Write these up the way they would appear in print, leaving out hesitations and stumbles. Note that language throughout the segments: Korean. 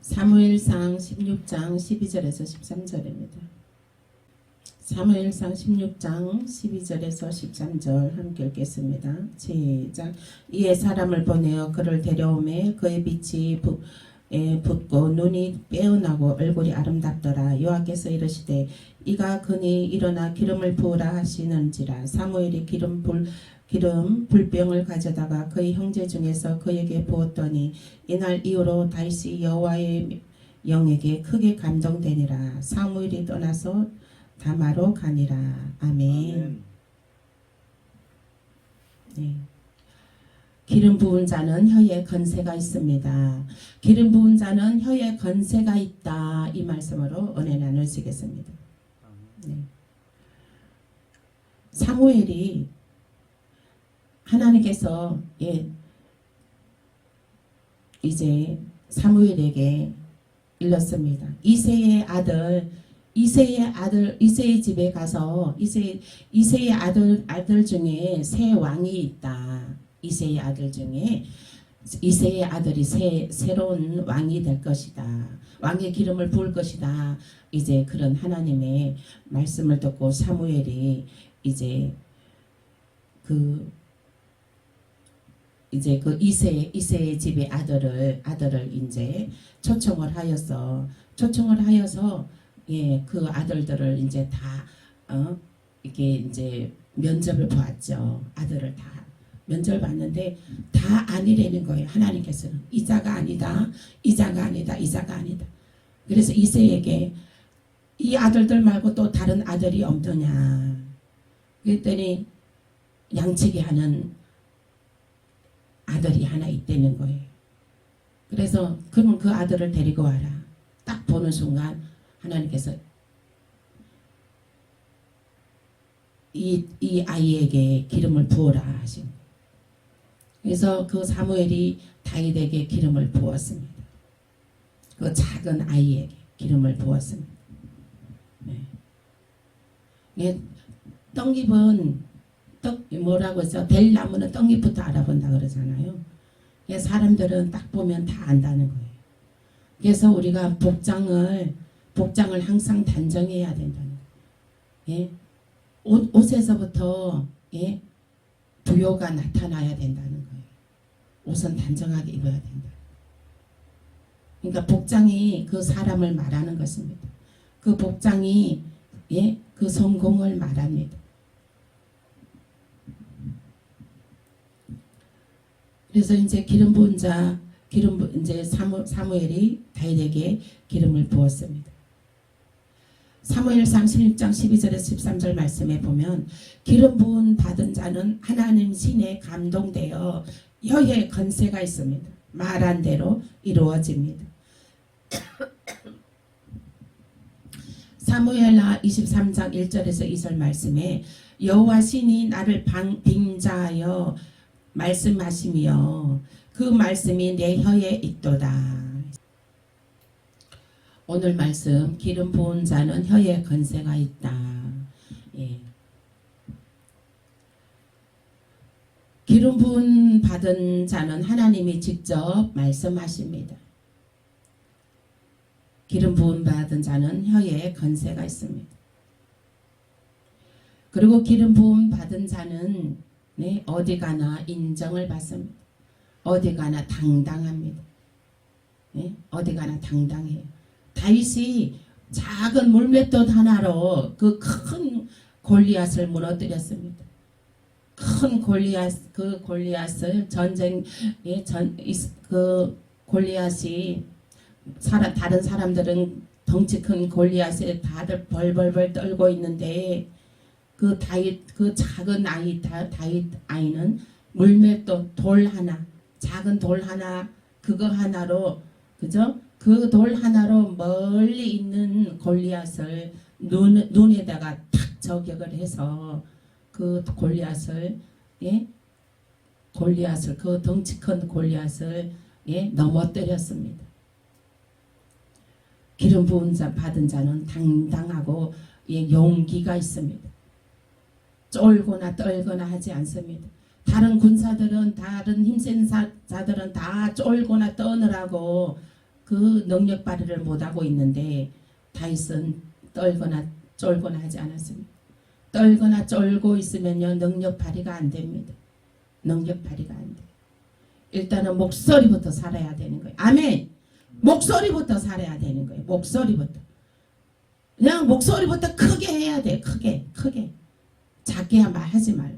사무엘상 16장 12절에서 13절입니다. 사무엘상 16장 12절에서 13절 함께 읽겠습니다. 시작. 이에 사람을 보내어 그를 데려오매 그의 빛이 붓고 눈이 빼어나고 얼굴이 아름답더라. 여호와께서 이르시되 이가 그니 일어나 기름을 부으라 하시는지라. 사무엘이 기름 불병을 가져다가 그의 형제 중에서 그에게 부었더니 이날 이후로 다윗이 여호와의 영에게 크게 감동되니라. 사무엘이 떠나서 다마로 가니라. 아멘. 네. 기름 부은 자는 혀에 건세가 있습니다. 기름 부은 자는 혀에 건세가 있다. 이 말씀으로 은혜 나누시겠습니다. 네. 사무엘이 하나님께서 이제 사무엘에게 일렀습니다. 이새의 집에 가서 이새의 아들 중에 새 왕이 있다. 이새의 아들 중에 이새의 아들이 새로운 왕이 될 것이다. 왕의 기름을 부을 것이다. 이제 그런 하나님의 말씀을 듣고 사무엘이 이제 그 이새의 집의 아들을 이제 초청을 하여서 그 아들들을 이제 다 이게 이제 면접을 보았죠. 아들을 다 면접을 봤는데 다 아니라는 거예요. 하나님께서는 이자가 아니다. 그래서 이새에게 이 아들들 말고 또 다른 아들이 없더냐. 그랬더니 양치기 하는 아들이 하나 있다는 거예요. 그래서 그러면 그 아들을 데리고 와라. 딱 보는 순간 하나님께서 이 아이에게 기름을 부어라 하신 거예요. 그래서 그 사무엘이 다윗에게 기름을 부었습니다. 그 작은 아이에게 기름을 부었습니다. 네. 뭐라고 해서 될 나무는 떡잎부터 알아본다 그러잖아요. 사람들은 딱 보면 다 안다는 거예요. 그래서 우리가 복장을 항상 단정해야 된다는 거예요. 옷에서부터 부요가 나타나야 된다는 거예요. 옷은 단정하게 입어야 된다. 그러니까 복장이 그 사람을 말하는 것입니다. 그 복장이 그 성공을 말합니다. 그래서 이제 이제 사무엘이 다윗에게 기름을 부었습니다. 사무엘상 16장 12절에서 13절 말씀에 보면 기름 부은 받은 자는 하나님 신에 감동되어 혀에 건세가 있습니다. 말한 대로 이루어집니다. 사무엘하 23장 1절에서 2절 말씀에 여호와 신이 나를 빙자하여 말씀하시며 그 말씀이 내 혀에 있도다. 오늘 말씀 기름 부은 자는 혀에 건세가 있다. 기름 부은 받은 자는 하나님이 직접 말씀하십니다. 기름 부은 받은 자는 혀에 건세가 있습니다. 그리고 기름 부은 받은 자는 어디 가나 인정을 받습니다. 어디 가나 당당합니다. 어디 가나 당당해요. 다윗이 작은 물맷돌 하나로 그 큰 골리앗을 무너뜨렸습니다. 큰 골리앗을 그 골리앗이 다른 사람들은 덩치 큰 골리앗에 다들 벌벌벌 떨고 있는데 그 작은 다윗 아이는 물맷돌 작은 돌 하나 그거 하나로 그죠? 그 돌 하나로 멀리 있는 골리앗을 눈에다가 탁 저격을 해서 그 골리앗을 그 덩치 큰 골리앗을 넘어뜨렸습니다. 기름 부은 자 받은 자는 당당하고 용기가 있습니다. 쫄거나 떨거나 하지 않습니다. 다른 군사들은 다른 힘센 자들은 다 쫄거나 떠느라고 그 능력 발휘를 못하고 있는데 다윗은 떨거나 쫄거나 하지 않았습니다. 떨거나 쫄고 있으면요 능력 발휘가 안 됩니다. 능력 발휘가 안 돼요. 일단은 목소리부터 살아야 되는 거예요. 아멘. 목소리부터 살아야 되는 거예요. 목소리부터. 그냥 목소리부터 크게 해야 돼. 크게. 작게 말하지 말고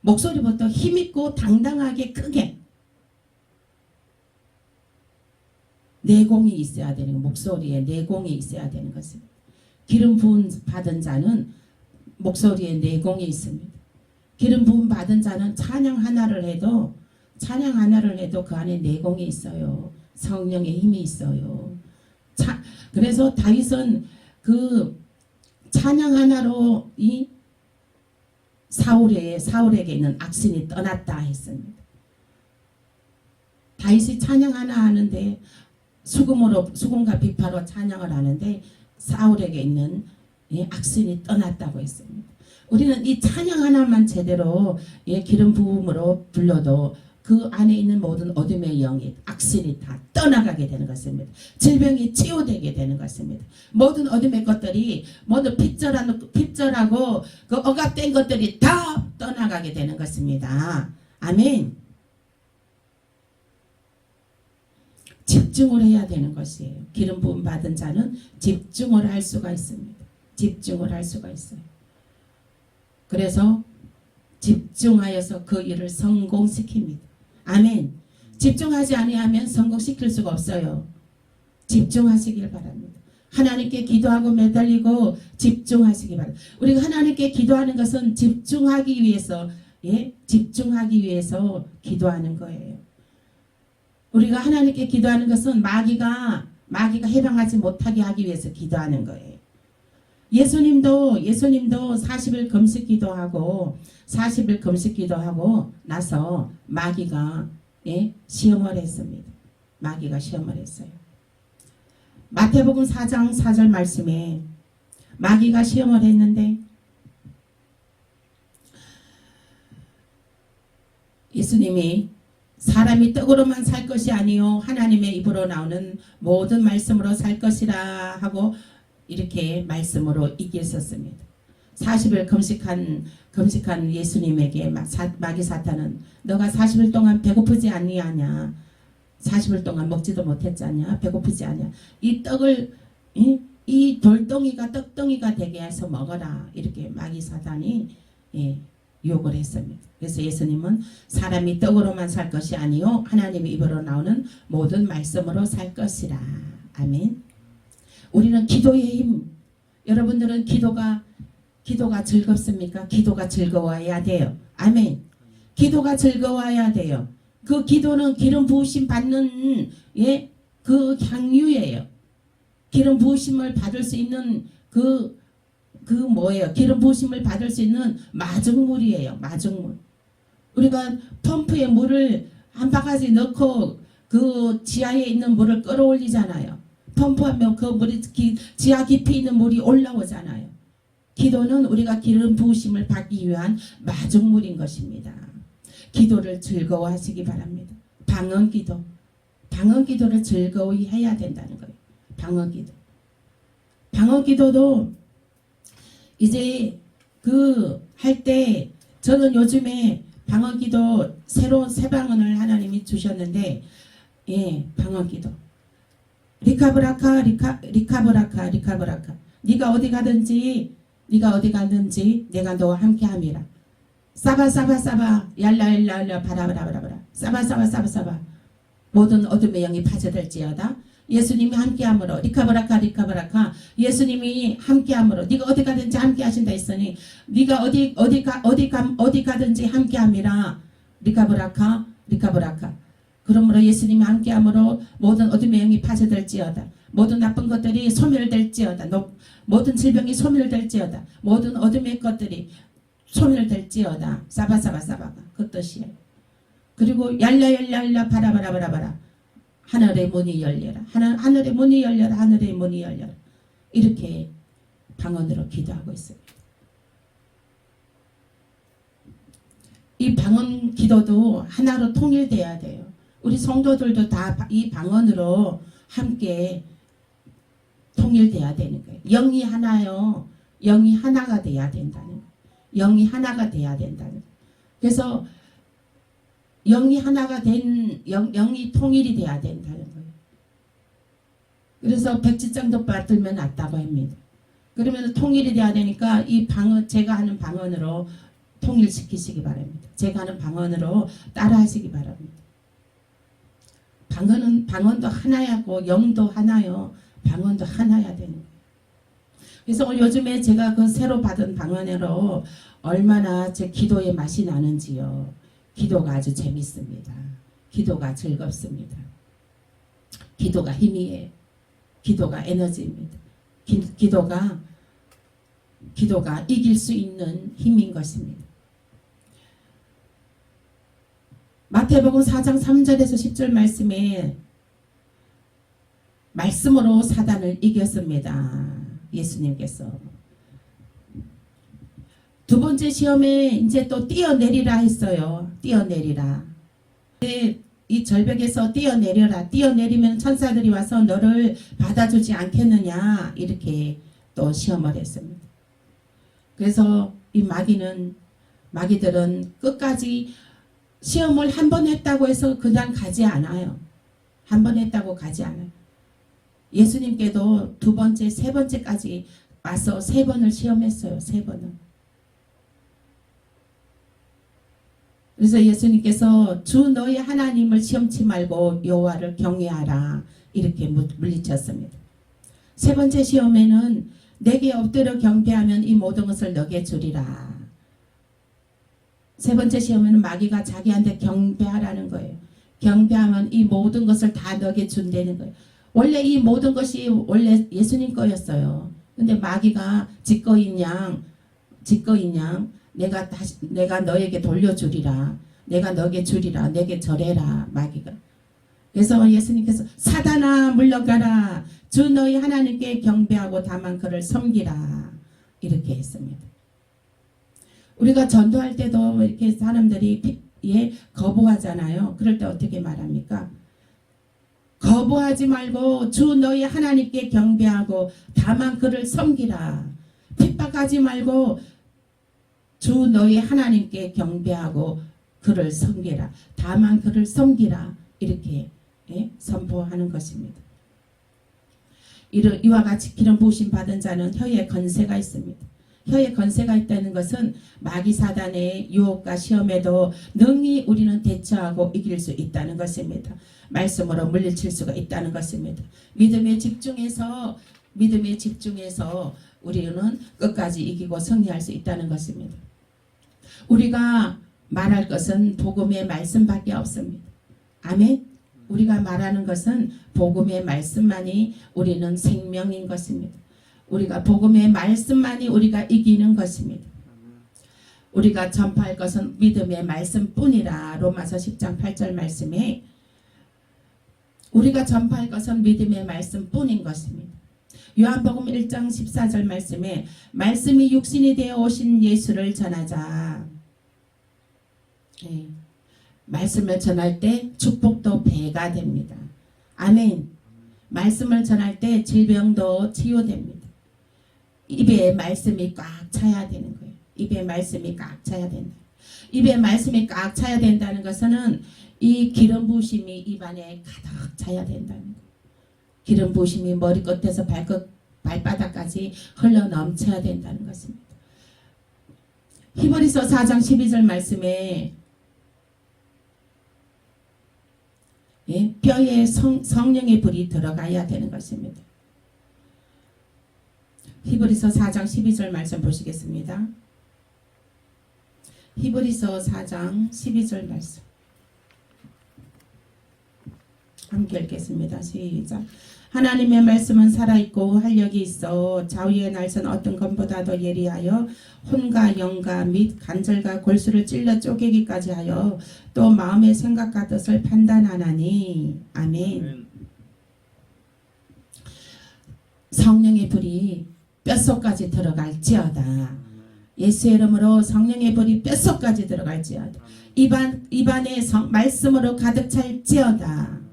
목소리부터 힘있고 당당하게 크게. 내공이 있어야 되는 거. 목소리에 내공이 있어야 되는 것입니다. 기름 부음 받은 자는 목소리에 내공이 있습니다. 기름 부음 받은 자는 찬양 하나를 해도 그 안에 내공이 있어요. 성령의 힘이 있어요. 그래서 다윗은 그 찬양 하나로 이 사울에게 있는 악신이 떠났다 했습니다. 다윗이 찬양 하나 하는데 수금과 비파로 찬양을 하는데 사울에게 있는 악신이 떠났다고 했습니다. 우리는 이 찬양 하나만 제대로 기름 부음으로 불러도 그 안에 있는 모든 어둠의 영이 악신이 다 떠나가게 되는 것입니다. 질병이 치유되게 되는 것입니다. 모든 어둠의 것들이 모두 핍절하고 그 억압된 것들이 다 떠나가게 되는 것입니다. 아멘. 집중을 해야 되는 것이에요. 기름 부음 받은 자는 집중을 할 수가 있습니다. 집중을 할 수가 있어요. 그래서 집중하여서 그 일을 성공시킵니다. 아멘. 집중하지 아니하면 성공시킬 수가 없어요. 집중하시길 바랍니다. 하나님께 기도하고 매달리고 집중하시기 바랍니다. 우리가 하나님께 기도하는 것은 집중하기 위해서 집중하기 위해서 기도하는 거예요. 우리가 하나님께 기도하는 것은 마귀가 해방하지 못하게 하기 위해서 기도하는 거예요. 예수님도 40일 금식 기도하고 나서 마귀가 시험을 했습니다. 마귀가 시험을 했어요. 마태복음 4장 4절 말씀에 마귀가 시험을 했는데 예수님이 사람이 떡으로만 살 것이 아니요 하나님의 입으로 나오는 모든 말씀으로 살 것이라 하고 이렇게 말씀으로 이겼었습니다. 40일 금식한 예수님에게 마귀 사탄은 너가 40일 동안 배고프지 아니하냐? 40일 동안 먹지도 못했잖냐? 배고프지 않냐? 이 떡을 이 돌덩이가 떡덩이가 되게 해서 먹어라. 이렇게 마귀 사탄이 욕을 했습니다. 그래서 예수님은 사람이 떡으로만 살 것이 아니요 하나님의 입으로 나오는 모든 말씀으로 살 것이라. 아멘. 우리는 기도의 힘. 여러분들은 기도가 즐겁습니까? 기도가 즐거워야 돼요. 아멘. 기도가 즐거워야 돼요. 그 기도는 기름 부으심 받는 그 향유예요. 기름 부으심을 받을 수 있는 뭐예요? 기름 부으심을 받을 수 있는 마중물이에요. 마중물. 우리가 펌프에 물을 한 바가지 넣고 그 지하에 있는 물을 끌어올리잖아요. 펌프하면 그 물이 지하 깊이 있는 물이 올라오잖아요. 기도는 우리가 기름 부으심을 받기 위한 마중물인 것입니다. 기도를 즐거워하시기 바랍니다. 방언기도를 즐거이 해야 된다는 거예요. 방언기도도 이제 할 때 저는 요즘에 방언기도 새로운 새 방언을 하나님이 주셨는데 방언기도 리카브라카 네가 어디 가든지 내가 너와 함께함이라. 사바 얄라 바라바라 사바 모든 어둠의 영이 파괴될지어다. 예수님이 함께함으로 리카브라카 예수님이 함께함으로 네가 어디 가든지 함께하신다 했으니 네가 어디 가든지 함께함이라. 리카브라카 그러므로 예수님이 함께함으로 모든 어둠의 영이 파괴될지어다. 모든 나쁜 것들이 소멸될지어다. 모든 질병이 소멸될지어다. 모든 어둠의 것들이 소멸될지어다. 사바가 그 뜻이에요. 그리고 얄라 바라바라 하늘의 문이 열려라. 하늘의 문이 열려라. 이렇게 방언으로 기도하고 있습니다. 이 방언 기도도 하나로 통일돼야 돼요. 우리 성도들도 다 이 방언으로 함께 통일돼야 되는 거예요. 영이 하나요. 영이 하나가 돼야 된다는 거예요. 영이 하나가 돼야 된다는 거예요. 그래서 영이 하나가 된 영이 통일이 돼야 된다는 거예요. 그래서 백지장도 받들면 낫다고 합니다. 그러면 통일이 돼야 되니까 이 방언 제가 하는 방언으로 통일시키시기 바랍니다. 제가 하는 방언으로 따라하시기 바랍니다. 방언도 하나야고 영도 하나요. 방언도 하나야 되는 거예요. 그래서 요즘에 제가 그 새로 받은 방언으로 얼마나 제 기도의 맛이 나는지요. 기도가 아주 재밌습니다. 기도가 즐겁습니다. 기도가 힘이에요. 기도가 에너지입니다. 기도가 이길 수 있는 힘인 것입니다. 마태복음 4장 3절에서 10절 말씀에 말씀으로 사단을 이겼습니다. 예수님께서. 두 번째 시험에 이제 또 뛰어내리라 했어요. 뛰어내리라. 이 절벽에서 뛰어내려라. 뛰어내리면 천사들이 와서 너를 받아주지 않겠느냐. 이렇게 또 시험을 했습니다. 그래서 이 마귀들은 끝까지 시험을 한 번 했다고 해서 그냥 가지 않아요. 한 번 했다고 가지 않아요. 예수님께도 두 번째, 세 번째까지 와서 3번을 시험했어요. 3번을. 그래서 예수님께서 주 너희 하나님을 시험치 말고 여호와를 경외하라. 이렇게 물리쳤습니다. 3번째 시험에는 내게 엎드려 경배하면 이 모든 것을 너게 주리라. 3번째 시험에는 마귀가 자기한테 경배하라는 거예요. 경배하면 이 모든 것을 다 너게 준다는 거예요. 원래 이 모든 것이 원래 예수님 거였어요. 근데 마귀가 지꺼인 양 내가 너에게 돌려주리라. 내가 너에게 주리라. 내게 절해라. 마귀가. 그래서 예수님께서 사단아 물러가라. 주 너희 하나님께 경배하고 다만 그를 섬기라. 이렇게 했습니다. 우리가 전도할 때도 이렇게 사람들이 거부하잖아요. 그럴 때 어떻게 말합니까? 거부하지 말고 주 너희 하나님께 경배하고 다만 그를 섬기라. 핍박하지 말고 주 너희 하나님께 경배하고 그를 섬기라. 다만 그를 섬기라. 이렇게 선포하는 것입니다. 이와 같이 기름 부으심 받은 자는 혀에 건세가 있습니다. 혀에 건세가 있다는 것은 마귀 사단의 유혹과 시험에도 능히 우리는 대처하고 이길 수 있다는 것입니다. 말씀으로 물리칠 수가 있다는 것입니다. 믿음에 집중해서 우리는 끝까지 이기고 승리할 수 있다는 것입니다. 우리가 말할 것은 복음의 말씀밖에 없습니다. 아멘. 우리가 말하는 것은 복음의 말씀만이 우리는 생명인 것입니다. 우리가 복음의 말씀만이 우리가 이기는 것입니다. 우리가 전파할 것은 믿음의 말씀뿐이라. 로마서 10장 8절 말씀에 우리가 전파할 것은 믿음의 말씀뿐인 것입니다. 요한복음 1장 14절 말씀에 말씀이 육신이 되어 오신 예수를 전하자. 말씀을 전할 때 축복도 배가 됩니다. 아멘. 말씀을 전할 때 질병도 치유됩니다. 입에 말씀이 꽉 차야 되는 거예요. 입에 말씀이 꽉 차야 된다. 입에 말씀이 꽉 차야 된다는 것은 이 기름 부으심이 입안에 가득 차야 된다는 거예요. 기름 부으심이 머리끝에서 발바닥까지 흘러 넘쳐야 된다는 것입니다. 히브리서 4장 12절 말씀에 뼈에 성령의 불이 들어가야 되는 것입니다. 히브리서 4장 12절 말씀 보시겠습니다. 히브리서 4장 12절 말씀 함께 읽겠습니다. 시작. 하나님의 말씀은 살아있고 활력이 있어 좌우의 날선 어떤 검보다도 예리하여 혼과 영과 및 관절과 골수를 찔러 쪼개기까지 하여 또 마음의 생각과 뜻을 판단하나니. 아멘. 성령의 불이 뼛속까지 들어갈지어다. 예수의 이름으로 성령의 불이 뼛속까지 들어갈지어다. 입안에 말씀으로 가득 찰지어다.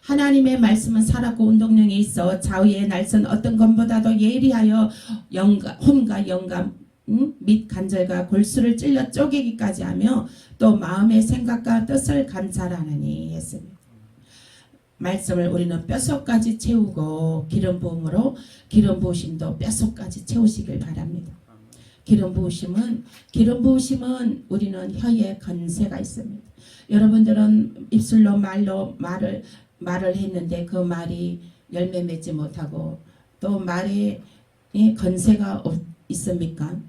하나님의 말씀은 살았고 운동력이 있어 좌우의 날선 어떤 것보다도 예리하여 혼과 영감 및 간절과 골수를 찔러 쪼개기까지 하며 또 마음의 생각과 뜻을 감찰하느니 했습니다. 말씀을 우리는 뼛속까지 채우고 기름 부음으로 기름 부으심도 뼛속까지 채우시길 바랍니다. 기름 부으심은 우리는 혀에 건세가 있습니다. 여러분들은 입술로 말을 했는데 그 말이 열매 맺지 못하고 또 말에 건세가 있습니까?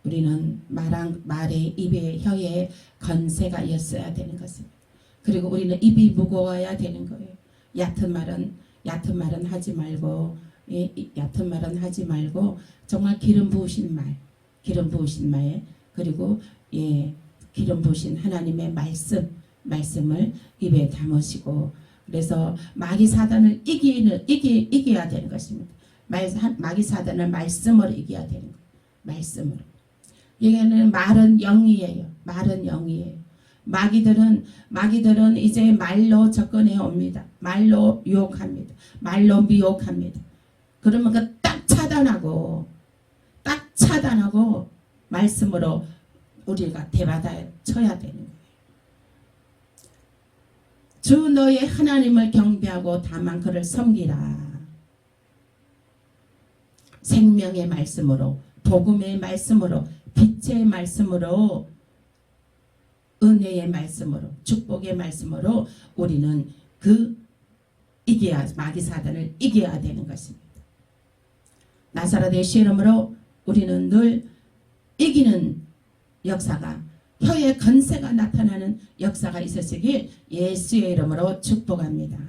우리는 말에 입에 혀에 건세가 있어야 되는 것입니다. 그리고 우리는 입이 무거워야 되는 거예요. 얕은 말은 하지 말고 얕은 말은 하지 말고 정말 기름 부으신 말 그리고 기름 부으신 하나님의 말씀을 입에 담으시고 그래서 마귀 사단을 이겨야 되는 것입니다. 마귀 사단을 말씀으로 이겨야 되는 거예요. 말씀으로. 여기는 말은 영이에요. 마귀들은 이제 말로 접근해 옵니다. 말로 유혹합니다. 말로 미혹합니다. 그러면 그 딱 차단하고 말씀으로 우리가 대받아 쳐야 되는 거예요. 주 너의 하나님을 경배하고 다만 그를 섬기라. 생명의 말씀으로 복음의 말씀으로 빛의 말씀으로 은혜의 말씀으로 축복의 말씀으로 우리는 마귀 사단을 이겨야 되는 것입니다. 나사렛 예수의 이름으로 우리는 늘 이기는 역사가 혀의 건세가 나타나는 역사가 있으시길 예수의 이름으로 축복합니다.